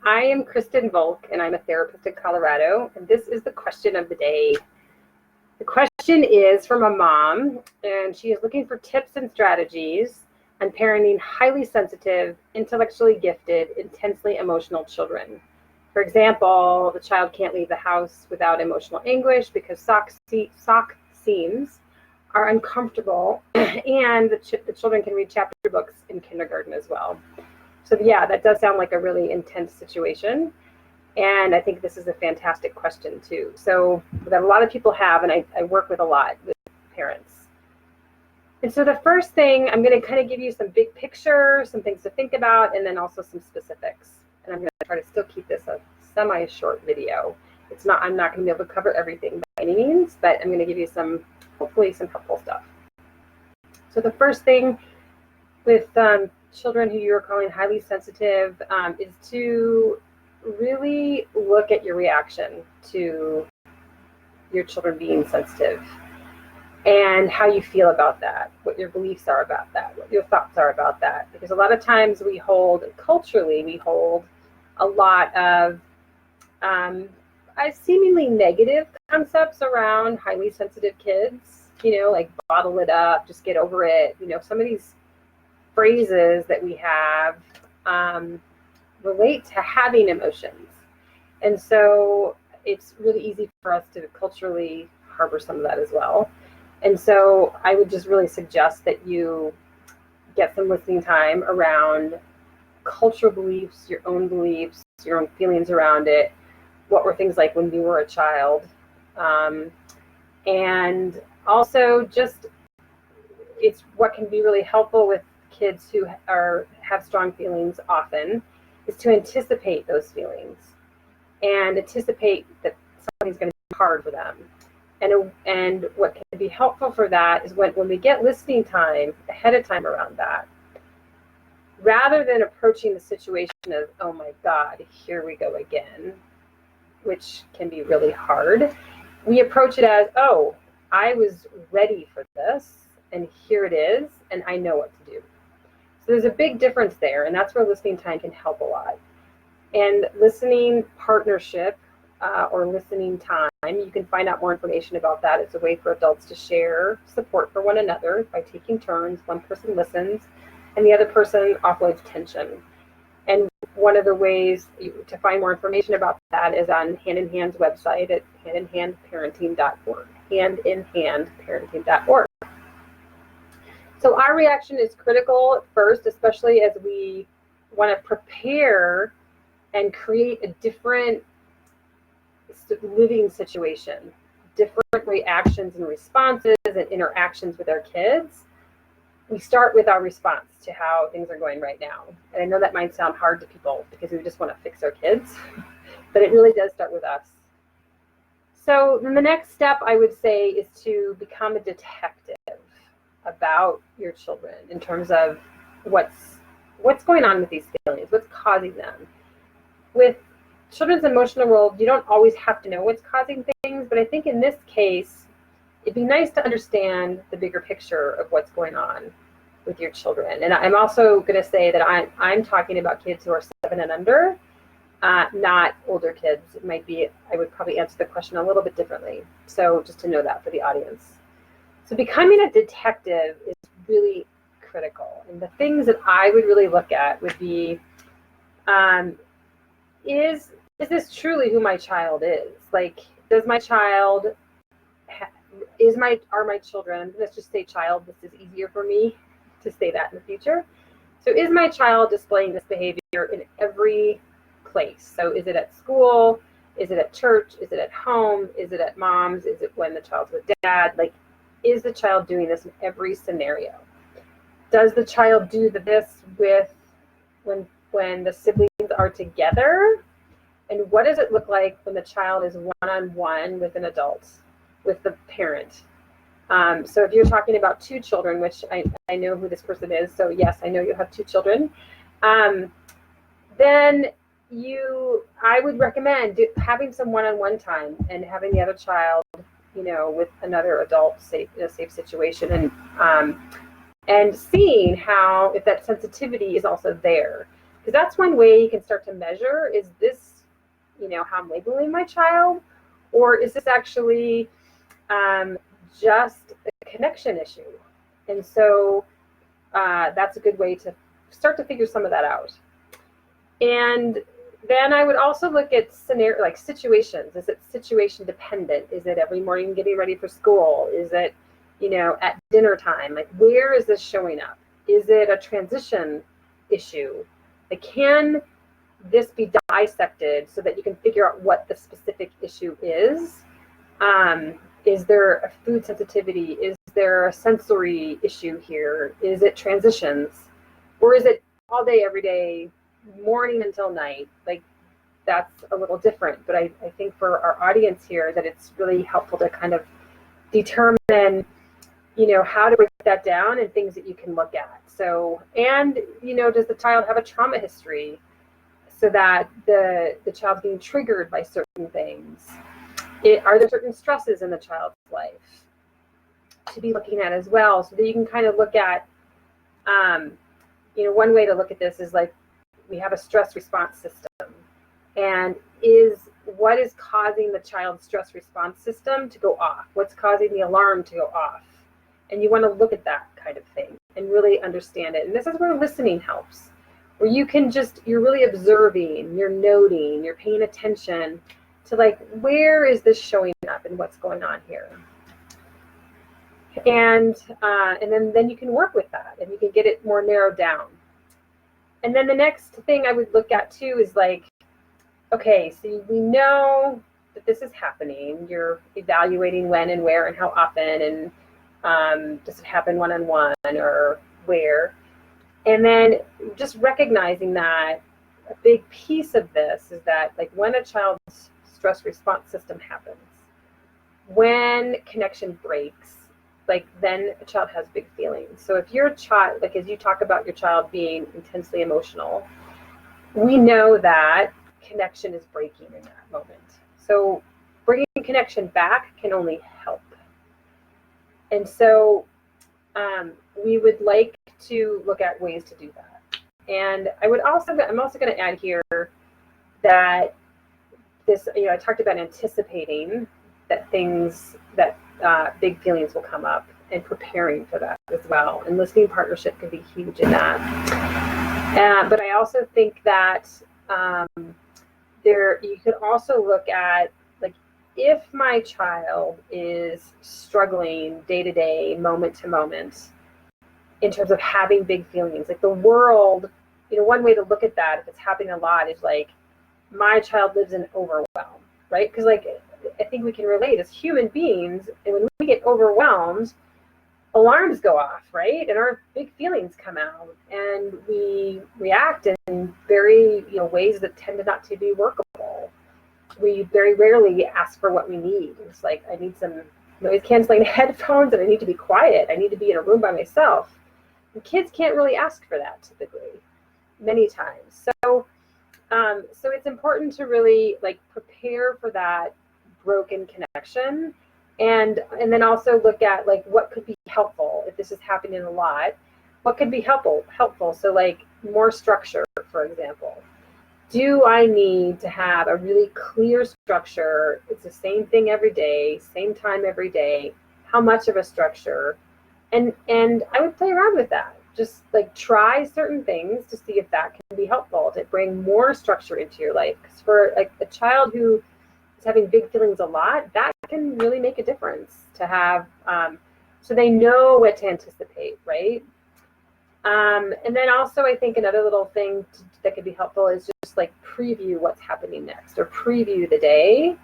I am Kristen Volk, and I'm a therapist in Colorado, and this is the question of the day. The question is from a mom, and she is looking for tips and strategies on parenting highly sensitive, intellectually gifted, intensely emotional children. For example, the child can't leave the house without emotional anguish because sock seams are uncomfortable, and the children can read chapter books in kindergarten as well. So yeah, that does sound like a really intense situation. And I think this is a fantastic question too. So that a lot of people have, and I work with a lot with parents. And so the first thing, I'm going to kind of give you some big picture, some things to think about, and then also some specifics. And I'm going to try to still keep this a semi-short video. I'm not going to be able to cover everything by any means, but I'm going to give you hopefully some helpful stuff. So the first thing with children who you're calling highly sensitive is to really look at your reaction to your children being sensitive and how you feel about that, what your beliefs are about that, what your thoughts are about that. Because a lot of times culturally, we hold a lot of seemingly negative concepts around highly sensitive kids, like bottle it up, just get over it. Some of these phrases that we have relate to having emotions. And so it's really easy for us to culturally harbor some of that as well. And so I would just really suggest that you get some listening time around cultural beliefs, your own feelings around it. What were things like when you were a child? And also it's what can be really helpful with kids who have strong feelings often is to anticipate those feelings and anticipate that something's going to be hard for them. And what can be helpful for that is when we get listening time ahead of time around that, rather than approaching the situation as, oh my God, here we go again, which can be really hard, we approach it as, oh, I was ready for this, and here it is, and I know what to do. So there's a big difference there, and that's where listening time can help a lot. And listening partnership or listening time, you can find out more information about that. It's a way for adults to share support for one another by taking turns. One person listens, and the other person offloads tension. And one of the ways to find more information about that is on Hand in Hand's website at handinhandparenting.org. Handinhandparenting.org. So our reaction is critical at first, especially as we want to prepare and create a different living situation, different reactions and responses and interactions with our kids. We start with our response to how things are going right now. And I know that might sound hard to people because we just want to fix our kids, but it really does start with us. So then the next step I would say is to become a detective about your children in terms of what's going on with these feelings, what's causing them. With children's emotional world, you don't always have to know what's causing things, but I think in this case, it'd be nice to understand the bigger picture of what's going on with your children. And I'm also going to say that I'm talking about kids who are 7 and under, not older kids. I would probably answer the question a little bit differently. So just to know that for the audience. So becoming a detective is really critical. And the things that I would really look at would be, is this truly who my child is? Like, does my child, are my children, let's just say child, this is easier for me to say that in the future. So is my child displaying this behavior in every place? So is it at school? Is it at church? Is it at home? Is it at mom's? Is it when the child's with dad? Like, is the child doing this in every scenario? Does the child do this with when the siblings are together? And what does it look like when the child is one-on-one with an adult, with the parent? So if you're talking about 2 children, which I know who this person is, so yes, I know you have 2 children, then I would recommend having some one-on-one time and having the other child, with another adult in a safe situation, and seeing how, if that sensitivity is also there. Because that's one way you can start to measure, is this, how I'm labeling my child, or is this actually just a connection issue? And so that's a good way to start to figure some of that out. And then I would also look at scenario, like situations. Is it situation dependent? Is it every morning getting ready for school? Is it, at dinner time? Like, where is this showing up? Is it a transition issue? Like, can this be dissected so that you can figure out what the specific issue is? Is there a food sensitivity? Is there a sensory issue here? Is it transitions? Or is it all day, every day, morning until night? Like, that's a little different. But I think for our audience here, that it's really helpful to kind of determine, how to break that down and things that you can look at. So, and, does the child have a trauma history, so that the child's being triggered by certain things? Are there certain stresses in the child's life to be looking at as well, so that you can kind of look at, one way to look at this is like, we have a stress response system, and what is causing the child's stress response system to go off? What's causing the alarm to go off? And you want to look at that kind of thing and really understand it. And this is where listening helps, where you can you're really observing, you're noting, you're paying attention to, like, where is this showing up and what's going on here? And then you can work with that, and you can get it more narrowed down. And then the next thing I would look at too is like, okay, so we know that this is happening. You're evaluating when and where and how often, and does it happen one-on-one or where? And then just recognizing that a big piece of this is that, like, when a child's stress response system happens, when connection breaks, like, then a child has big feelings. So if your child, like, as you talk about your child being intensely emotional, we know that connection is breaking in that moment. So bringing connection back can only help. And so we would like to look at ways to do that. And I'm also going to add here that this, I talked about anticipating that big feelings will come up, and preparing for that as well. And listening partnership can be huge in that. But I also think that you could also look at, like, if my child is struggling day to day, moment to moment, in terms of having big feelings, like the world, one way to look at that, if it's happening a lot, is like, my child lives in overwhelm, right? Because, like, I think we can relate as human beings, and when we get overwhelmed, alarms go off, right? And our big feelings come out, and we react in very, ways that tend not to be workable. We very rarely ask for what we need. It's like, I need some noise canceling headphones, and I need to be quiet. I need to be in a room by myself. And kids can't really ask for that typically, many times. So it's important to really, like, prepare for that broken connection, and then also look at, like, what could be helpful if this is happening a lot. What could be helpful? So, like, more structure, for example. Do I need to have a really clear structure? It's the same thing every day, same time every day. How much of a structure? And I would play around with that. Just, like, try certain things to see if that can be helpful to bring more structure into your life. Because for, like, a child who is having big feelings a lot, that can really make a difference to have, so they know what to anticipate, right? And then also, I think another little thing that could be helpful is just, like, preview what's happening next, or preview the day.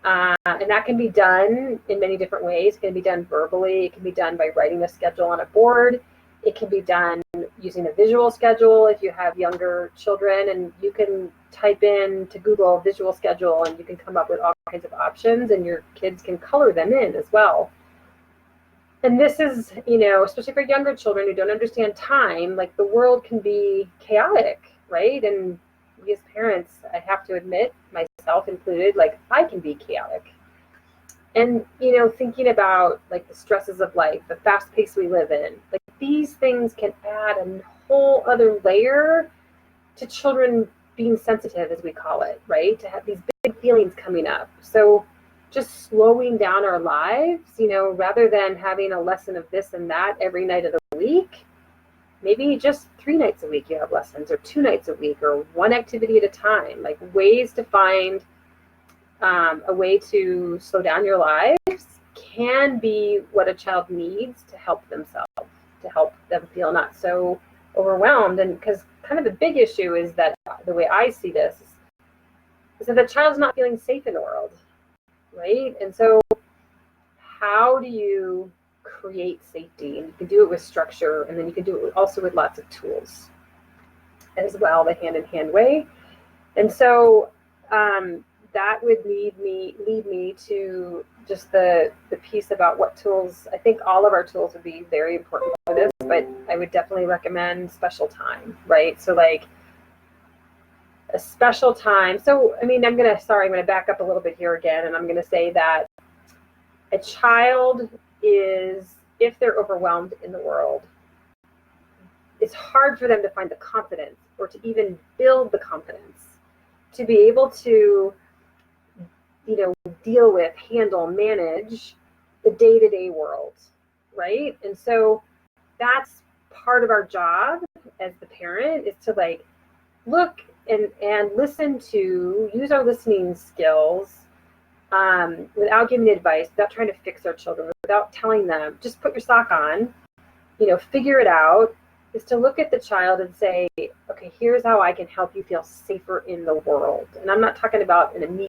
And that can be done in many different ways. It can be done verbally. It can be done by writing a schedule on a board. It can be done using a visual schedule if you have younger children, and you can type in to Google visual schedule, and you can come up with all kinds of options, and your kids can color them in as well. And this is, especially for younger children who don't understand time, like, the world can be chaotic, right? And we as parents, I have to admit, myself included, like, I can be chaotic. And, thinking about, like, the stresses of life, the fast pace we live in, like, these things can add a whole other layer to children being sensitive, as we call it, right? To have these big feelings coming up. So just slowing down our lives, rather than having a lesson of this and that every night of the week, maybe just 3 nights a week you have lessons, or 2 nights a week, or one activity at a time, like ways to find a way to slow down your lives can be what a child needs to help themselves, to help them feel not so overwhelmed. And because kind of the big issue is that the way I see this is that the child's not feeling safe in the world, right? And so how do you create safety? And you can do it with structure, and then you can do it also with lots of tools as well, the hand-in-hand way. And so that would lead me to just the piece about what tools. I think all of our tools would be very important for this, but I would definitely recommend special time, right? So like a special time. So, I'm going to back up a little bit here again, and I'm going to say that a child is, if they're overwhelmed in the world, it's hard for them to find the confidence, or to even build the confidence to be able to deal with, handle, manage the day-to-day world, right? And so that's part of our job as the parent, is to like look and listen to, use our listening skills without giving advice, without trying to fix our children, without telling them, just put your sock on, figure it out, is to look at the child and say, okay, here's how I can help you feel safer in the world. And I'm not talking about an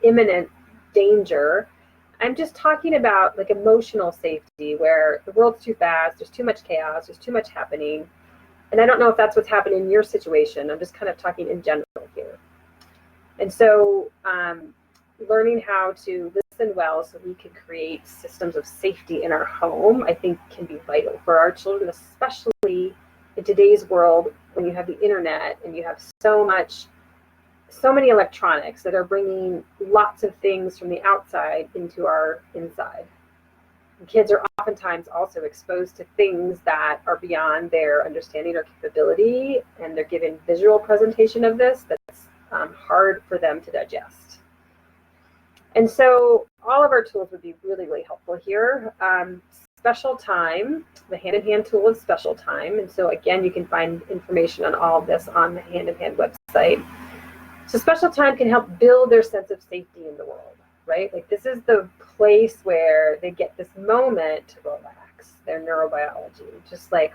imminent danger. I'm just talking about like emotional safety, where the world's too fast, there's too much chaos, there's too much happening. And I don't know if that's what's happening in your situation. I'm just kind of talking in general here. And so learning how to listen well so we can create systems of safety in our home, I think can be vital for our children, especially in today's world when you have the internet and you have so many electronics that are bringing lots of things from the outside into our inside. And kids are oftentimes also exposed to things that are beyond their understanding or capability, and they're given visual presentation of this that's hard for them to digest. And so all of our tools would be really, really helpful here. Special time, the hand-in-hand tool is special time. And so again, you can find information on all of this on the hand-in-hand website. So special time can help build their sense of safety in the world, right? Like this is the place where they get this moment to relax, their neurobiology, just like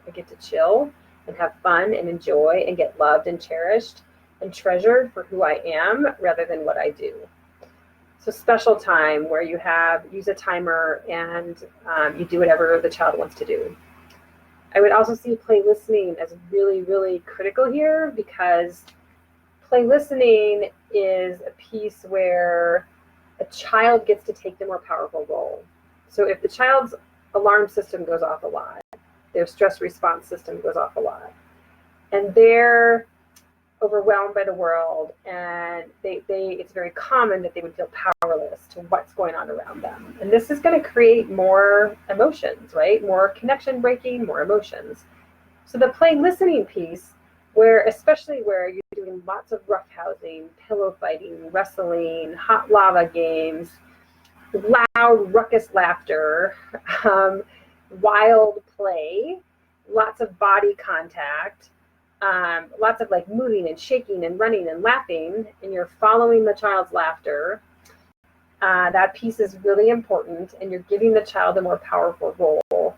I get to chill and have fun and enjoy and get loved and cherished and treasured for who I am rather than what I do. So special time, where you use a timer and you do whatever the child wants to do. I would also see play listening as really, really critical here, because play listening is a piece where a child gets to take the more powerful role. So if the child's alarm system goes off a lot, their stress response system goes off a lot, and they're overwhelmed by the world, and it's very common that they would feel powerless to what's going on around them. And this is going to create more emotions, right? More connection breaking, more emotions. So the play listening piece, especially where you're doing lots of roughhousing, pillow fighting, wrestling, hot lava games, loud ruckus laughter, wild play, lots of body contact, lots of like moving and shaking and running and laughing, and you're following the child's laughter. That piece is really important, and you're giving the child a more powerful role.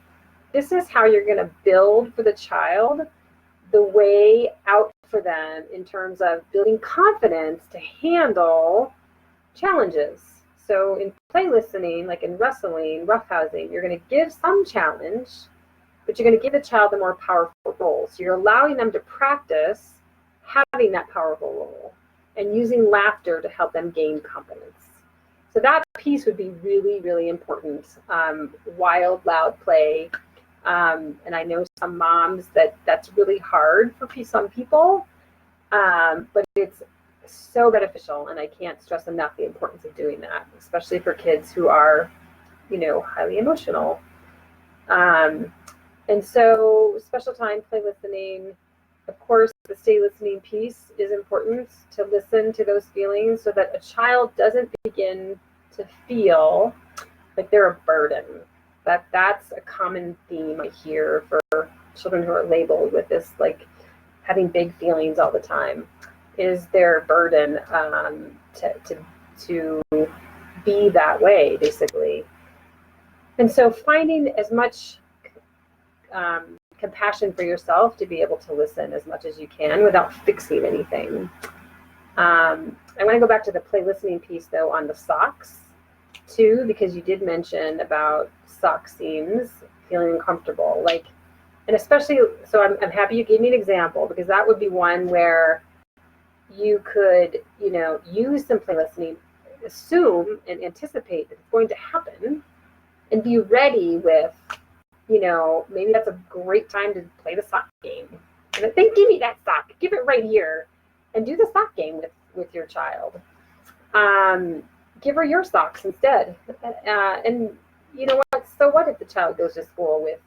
This is how you're going to build for the child the way out for them in terms of building confidence to handle challenges. So in play listening, like in wrestling, roughhousing, you're going to give some challenge, but you're going to give the child a more powerful role. So you're allowing them to practice having that powerful role and using laughter to help them gain confidence. So that piece would be really, really important. Wild, loud play. And I know some moms that's really hard for some people, but it's so beneficial, and I can't stress enough the importance of doing that, especially for kids who are, highly emotional. And so special time, play listening, Of course, the stay listening piece is important, to listen to those feelings so that a child doesn't begin to feel like they're a burden. That's a common theme I hear for children who are labeled with this, like having big feelings all the time, is their burden to be that way, basically. And so finding as much compassion for yourself to be able to listen as much as you can without fixing anything. I want to go back to the play listening piece, though, on the socks too, because you did mention about sock seams feeling uncomfortable, like, and especially, so I'm happy you gave me an example, because that would be one where you could, use some play listening, assume and anticipate that it's going to happen, and be ready with, maybe that's a great time to play the sock game. And then give me that sock, give it right here, and do the sock game with your child. Give her your socks instead. And you know what? So what if the child goes to school with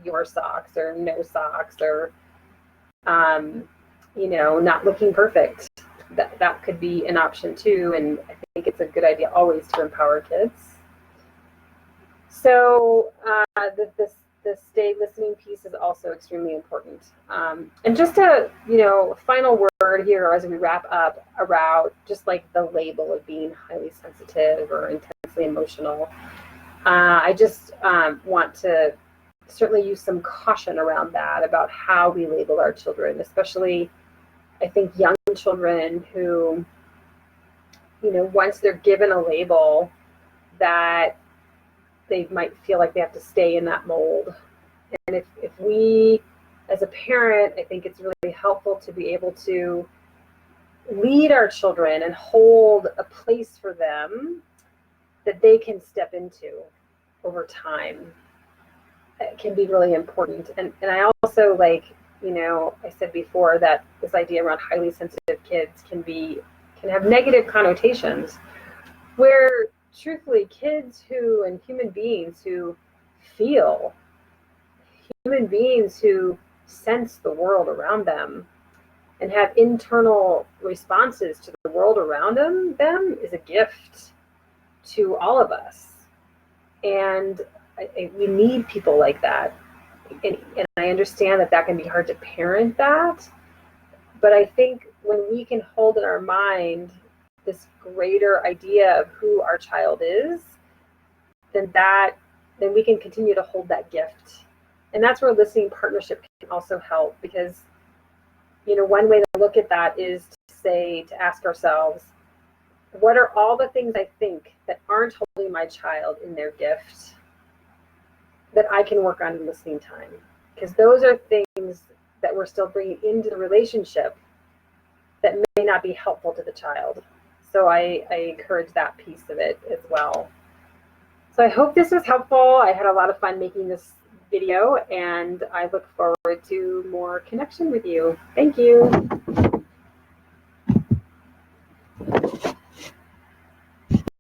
your socks or no socks, or not looking perfect? That could be an option too. And I think it's a good idea always to empower kids. So the stay listening piece is also extremely important. And just a final word here as we wrap up around just like the label of being highly sensitive or intensely emotional. I just want to certainly use some caution around that, about how we label our children, especially I think young children who, once they're given a label, that they might feel like they have to stay in that mold. And if we, as a parent, I think it's really helpful to be able to lead our children and hold a place for them that they can step into over time. It can be really important. And I also, like, I said before that this idea around highly sensitive kids can have negative connotations, where truthfully kids and human beings who feel, human beings who sense the world around them and have internal responses to the world around them is a gift to all of us. And we need people like that. And I understand that can be hard to parent that, but I think when we can hold in our mind this greater idea of who our child is, then we can continue to hold that gift. And that's where listening partnership can also help, because one way to look at that is to ask ourselves, what are all the things I think that aren't holding my child in their gift that I can work on in listening time? Because those are things that we're still bringing into the relationship that may not be helpful to the child. So I encourage that piece of it as well. So I hope this was helpful. I had a lot of fun making this video, and I look forward to more connection with you. Thank you.